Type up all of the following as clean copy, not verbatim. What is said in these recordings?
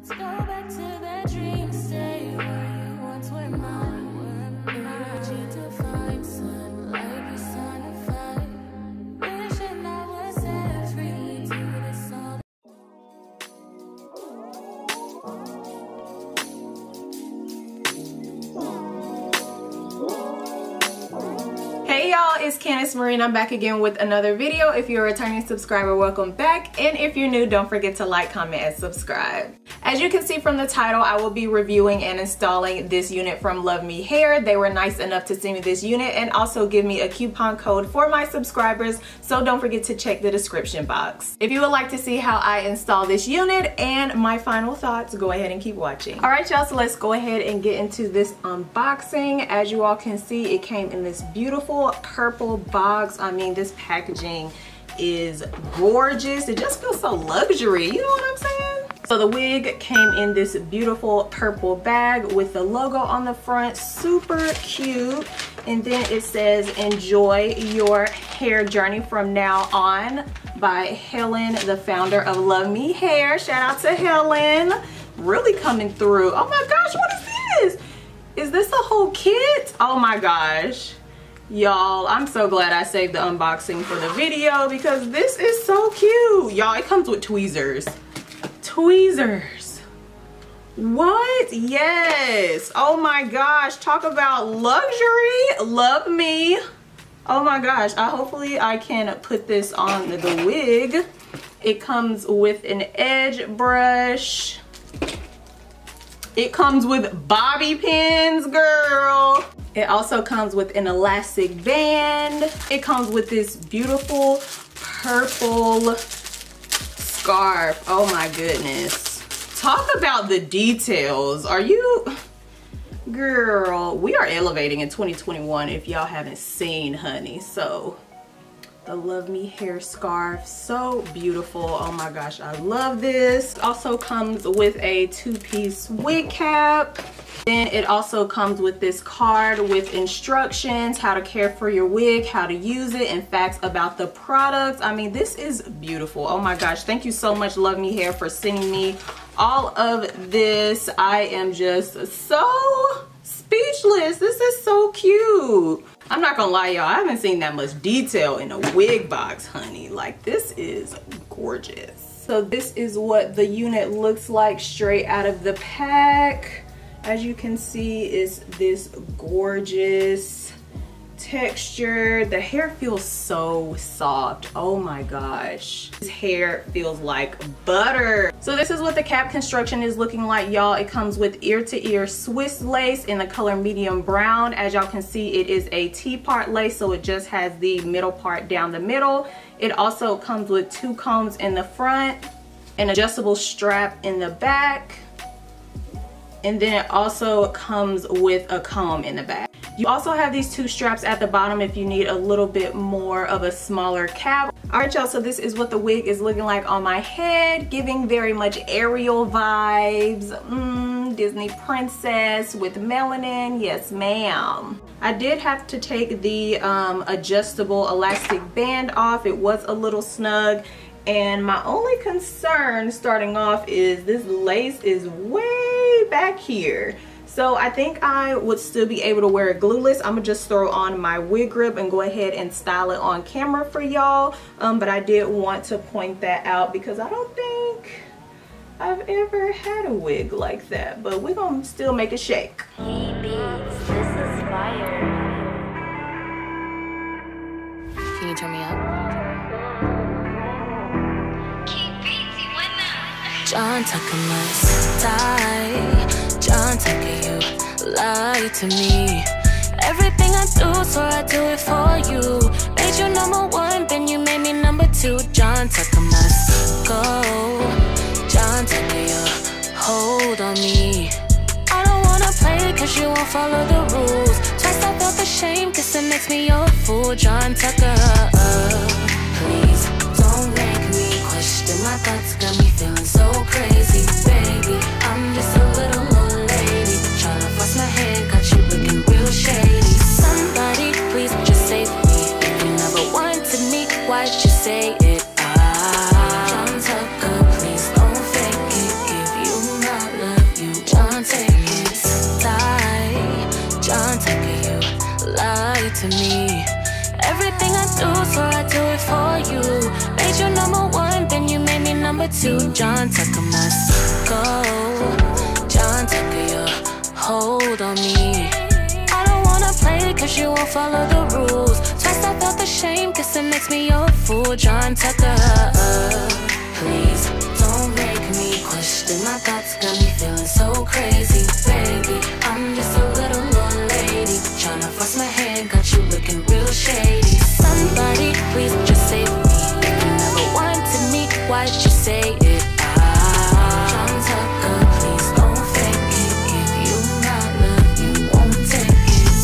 Let's go back to that dream state where you once were mine. Energy to find sunlight personified. Wishing I was set free to this all. Hey y'all, it's Candice Marie and I'm back again with another video. If you're a returning subscriber, welcome back. And if you're new, don't forget to like, comment, and subscribe. As you can see from the title, I will be reviewing and installing this unit from Love Me Hair. They were nice enough to send me this unit and also give me a coupon code for my subscribers, so don't forget to check the description box. If you would like to see how I install this unit and my final thoughts, go ahead and keep watching. Alright y'all, so let's go ahead and get into this unboxing. As you all can see, it came in this beautiful purple box. I mean, this packaging is gorgeous. It just feels so luxury, you know what I'm saying? So the wig came in this beautiful purple bag with the logo on the front, super cute. And then it says, enjoy your hair journey from now on, by Helen, the founder of Love Me Hair. Shout out to Helen, really coming through. Oh my gosh, what is this? Is this a whole kit? Oh my gosh. Y'all, I'm so glad I saved the unboxing for the video because this is so cute. Y'all, it comes with tweezers. Tweezers. What? Yes. Oh my gosh, talk about luxury. Love me. Oh my gosh, hopefully I can put this on the wig. It comes with an edge brush. It comes with bobby pins, girl. It also comes with an elastic band. It comes with this beautiful purple scarf. Oh my goodness. Talk about the details. Are you, girl, we are elevating in 2021 if y'all haven't seen, honey. So the Love Me Hair scarf, so beautiful. Oh my gosh, I love this. Also comes with a two-piece wig cap. Then it also comes with this card with instructions, how to care for your wig, how to use it, and facts about the products. I mean, this is beautiful. Oh my gosh, thank you so much, Love Me Hair, for sending me all of this. I am just so speechless. This is so cute. I'm not gonna lie, y'all, I haven't seen that much detail in a wig box, honey. Like, this is gorgeous. So this is what the unit looks like straight out of the pack. As you can see, it's this gorgeous texture. The hair feels so soft. Oh my gosh. This hair feels like butter. So this is what the cap construction is looking like, y'all. It comes with ear-to-ear Swiss lace in the color medium brown. As y'all can see, it is a T-part lace, so it just has the middle part down the middle. It also comes with two combs in the front, an adjustable strap in the back, and then it also comes with a comb in the back. You also have these two straps at the bottom if you need a little bit more of a smaller cap. Alright y'all, so this is what the wig is looking like on my head, giving very much Ariel vibes. Disney princess with melanin, yes ma'am. I did have to take the adjustable elastic band off. It was a little snug. And my only concern starting off is this lace is way back here. So I think I would still be able to wear it glueless. I'm gonna just throw on my wig grip and go ahead and style it on camera for y'all. But I did want to point that out because I don't think I've ever had a wig like that. But we're gonna still make it shake. This is fire. Can you turn me up? John Tucker must die. John Tucker, you lied to me. Everything I do, so I do it for you. Made you number one, then you made me number two. John Tucker must go. John Tucker, you hold on me. I don't wanna play cause you won't follow the rules. Twice I felt ashamed cause it makes me your fool. John Tucker, please don't make me question my thoughts. Got me feeling so crazy, baby. I'm just a little old lady tryna force my hand, got you looking real shady. Somebody please just save me. If you never wanted me, why'd you say it? John Tucker, please don't fake it. Give you my to me. Everything I do, so I do it for you. Made you number one, then you made me number two. John Tucker must go. John Tucker, your hold on me. I don't wanna play cause you won't follow the rules. Twice I felt the shame cause it makes me your fool. John Tucker, please don't make me question my thoughts. Got me feeling so crazy, baby. I'm just a little old lady tryna force my hand, got you looking real shady. Somebody please just save me. If you never wanted me, why'd you say it? John Tucker, please don't fake it. If you not love, you won't take it.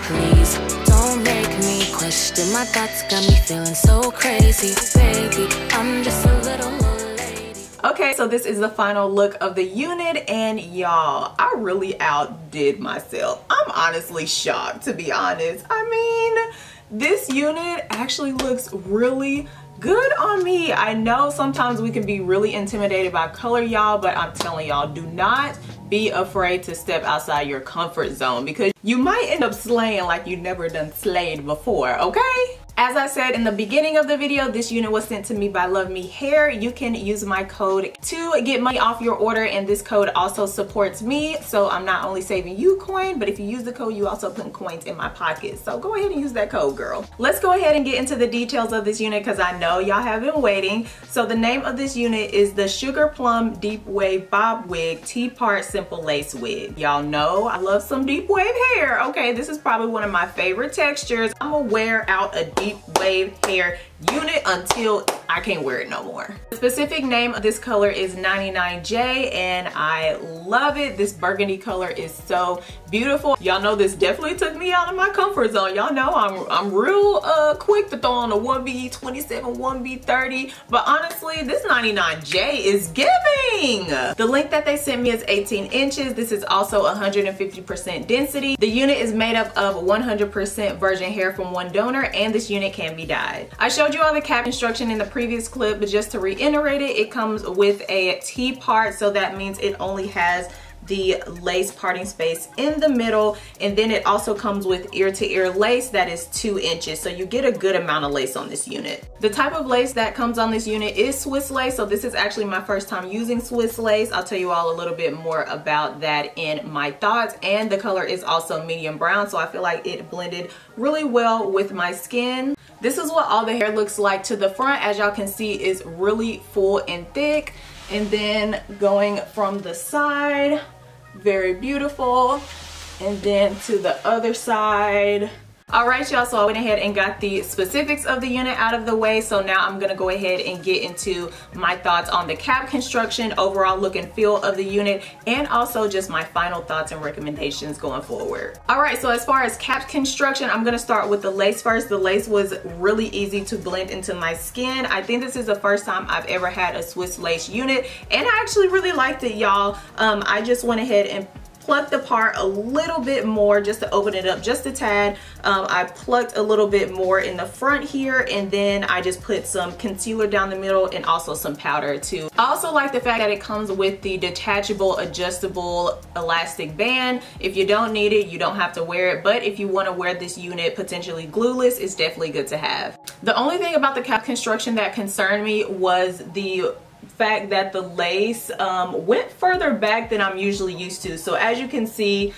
Please don't make me question my thoughts. Got me feeling so crazy, baby. I'm just a little old lady. Okay, so this is the final look of the unit, and y'all, I really outdid myself. I'm honestly shocked, to be honest. I mean, this unit actually looks really good on me. I know sometimes we can be really intimidated by color, y'all, but I'm telling y'all, do not be afraid to step outside your comfort zone because you might end up slaying like you never done slayed before, okay? As I said in the beginning of the video, this unit was sent to me by Love Me Hair. You can use my code to get money off your order, and this code also supports me. So I'm not only saving you coin, but if you use the code, you also put coins in my pocket. So go ahead and use that code, girl. Let's go ahead and get into the details of this unit because I know y'all have been waiting. So the name of this unit is the Sugar Plum Deep Wave Bob Wig T-Part Simple Lace Wig. Y'all know I love some deep wave hair. Okay, this is probably one of my favorite textures. I'm gonna wear out a deep wave hair unit until I can't wear it no more. The specific name of this color is 99J, and I love it. This burgundy color is so beautiful. Y'all know this definitely took me out of my comfort zone. Y'all know I'm real quick to throw on a 1B27, 1B30, but honestly, this 99J is giving. The length that they sent me is 18 inches. This is also 150% density. The unit is made up of 100% virgin hair from one donor, and this unit can be dyed. I showed you all the cap construction in the previous clip, but just to reiterate it, it comes with a T-part, so that means it only has the lace parting space in the middle, and then it also comes with ear-to-ear lace that is 2 inches, so you get a good amount of lace on this unit. The type of lace that comes on this unit is Swiss lace, so this is actually my first time using Swiss lace. I'll tell you all a little bit more about that in my thoughts, and the color is also medium brown, so I feel like it blended really well with my skin. This is what all the hair looks like to the front. As y'all can see, is really full and thick, and then going from the side, very beautiful, and then to the other side. All right, y'all, so I went ahead and got the specifics of the unit out of the way, so now I'm gonna go ahead and get into my thoughts on the cap construction, overall look and feel of the unit, and also just my final thoughts and recommendations going forward. All right, so as far as cap construction, I'm gonna start with the lace first. The lace was really easy to blend into my skin. I think this is the first time I've ever had a Swiss lace unit, and I actually really liked it, y'all. I just went ahead and plucked apart a little bit more just to open it up just a tad. I plucked a little bit more in the front here, and then I just put some concealer down the middle and also some powder too. I also like the fact that it comes with the detachable adjustable elastic band. If you don't need it, you don't have to wear it, but if you want to wear this unit potentially glueless, it's definitely good to have. The only thing about the cap construction that concerned me was the fact that the lace went further back than I'm usually used to. So as you can see,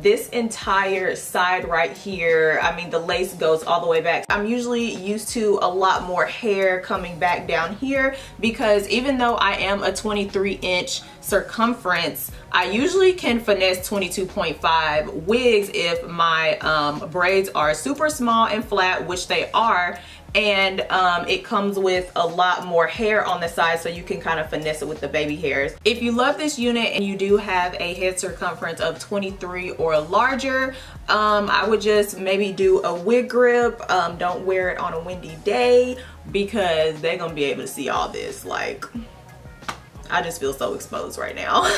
this entire side right here, I mean, the lace goes all the way back. I'm usually used to a lot more hair coming back down here because even though I am a 23-inch circumference, I usually can finesse 22.5 wigs if my braids are super small and flat, which they are, and it comes with a lot more hair on the side, so you can kind of finesse it with the baby hairs. If you love this unit and you do have a head circumference of 23 or larger, I would just maybe do a wig grip. Don't wear it on a windy day because they're gonna be able to see all this. Like, I just feel so exposed right now.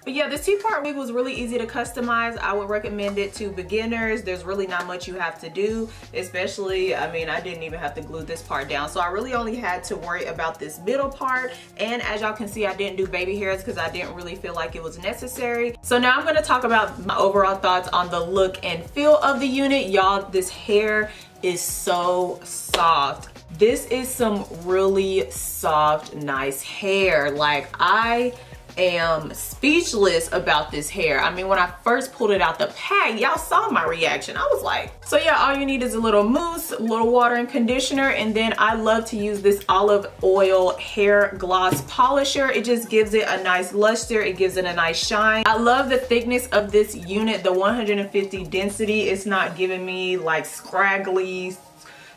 But yeah, this T-part wig was really easy to customize. I would recommend it to beginners. There's really not much you have to do, especially, I mean, I didn't even have to glue this part down. So I really only had to worry about this middle part. And as y'all can see, I didn't do baby hairs because I didn't really feel like it was necessary. So now I'm gonna talk about my overall thoughts on the look and feel of the unit. Y'all, this hair is so soft. This is some really soft, nice hair. Like, I am speechless about this hair. I mean, when I first pulled it out the pack, y'all saw my reaction. I was like, so yeah, all you need is a little mousse, a little water and conditioner, and then I love to use this olive oil hair gloss polisher. It just gives it a nice luster. It gives it a nice shine. I love the thickness of this unit, the 150 density. It's not giving me like scraggly,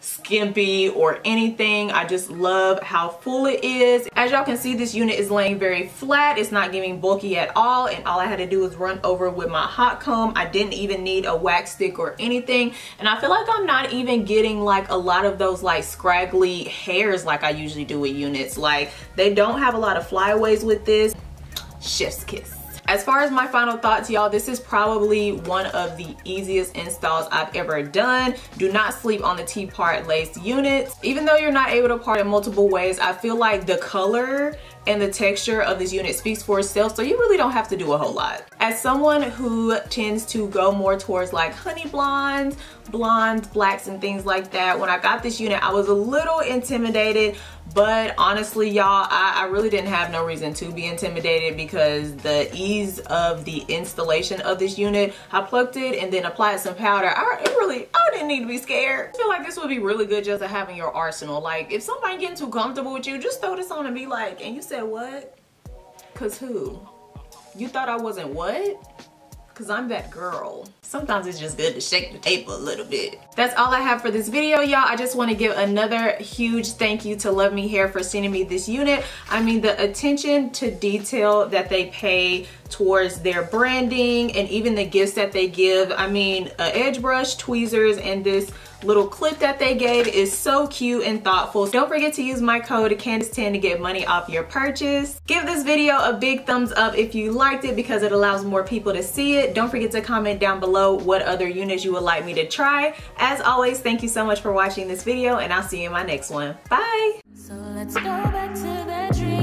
skimpy or anything. I just love how full it is. As y'all can see, this unit is laying very flat. It's not giving bulky at all, and all I had to do was run over with my hot comb. I didn't even need a wax stick or anything, and I feel like I'm not even getting like a lot of those like scraggly hairs like I usually do with units. Like, they don't have a lot of flyaways with this. Chef's kiss. As far as my final thoughts, y'all, this is probably one of the easiest installs I've ever done. Do not sleep on the T-part lace units. Even though you're not able to part in multiple ways, I feel like the color and the texture of this unit speaks for itself, so you really don't have to do a whole lot. As someone who tends to go more towards like honey blondes, blacks, and things like that, when I got this unit, I was a little intimidated, but honestly, y'all, I really didn't have no reason to be intimidated because the ease of the installation of this unit, I plucked it and then applied some powder. I didn't need to be scared. I feel like this would be really good just to have in your arsenal. Like, if somebody getting too comfortable with you, just throw this on and be like, and you said what? Cause who? You thought I wasn't what? Cause I'm that girl. Sometimes it's just good to shake the table a little bit. That's all I have for this video, y'all. I just want to give another huge thank you to Love Me Hair for sending me this unit. I mean, the attention to detail that they pay towards their branding and even the gifts that they give. I mean, an edge brush, tweezers, and this little clip that they gave is so cute and thoughtful. Don't forget to use my code Candace10 to get money off your purchase. Give this video a big thumbs up if you liked it because it allows more people to see it. Don't forget to comment down below what other units you would like me to try. As always, thank you so much for watching this video, and I'll see you in my next one. Bye! So let's go back to that dream.